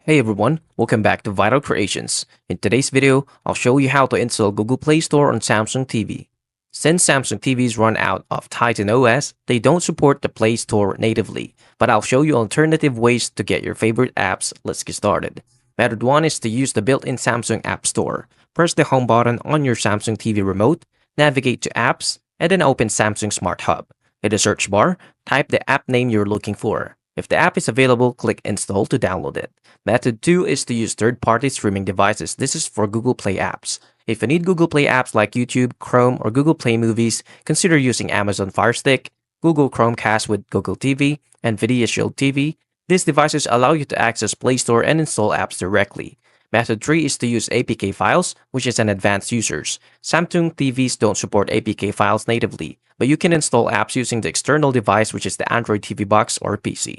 Hey everyone, welcome back to Vital Creations. In today's video, I'll show you how to install Google Play Store on Samsung TV. Since Samsung TVs run out of Titan OS, they don't support the Play Store natively, but I'll show you alternative ways to get your favorite apps. Let's get started. Method 1 is to use the built-in Samsung App Store. Press the home button on your Samsung TV remote, navigate to Apps, and then open Samsung Smart Hub. In the search bar, type the app name you're looking for. If the app is available, click Install to download it. Method 2 is to use third-party streaming devices. This is for Google Play apps. If you need Google Play apps like YouTube, Chrome, or Google Play Movies, consider using Amazon Fire Stick, Google Chromecast with Google TV, and Nvidia Shield TV. These devices allow you to access Play Store and install apps directly. Method 3 is to use APK files, which is an advanced users. Samsung TVs don't support APK files natively, but you can install apps using the external device, which is the Android TV box or PC.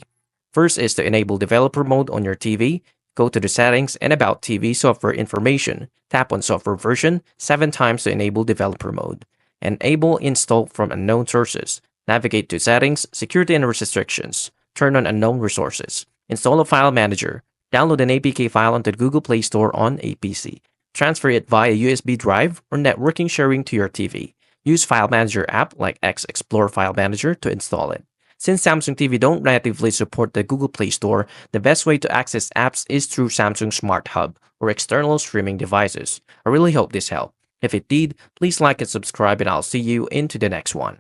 First is to enable developer mode on your TV. Go to the settings and about TV software information. Tap on software version 7 times to enable developer mode. Enable install from unknown sources. Navigate to settings, security and restrictions. Turn on unknown resources. Install a file manager. Download an APK file onto the Google Play Store on a PC. Transfer it via USB drive or networking sharing to your TV. Use File Manager app like X Explore File Manager to install it. Since Samsung TV don't natively support the Google Play Store, the best way to access apps is through Samsung Smart Hub or external streaming devices. I really hope this helped. If it did, please like and subscribe and I'll see you into the next one.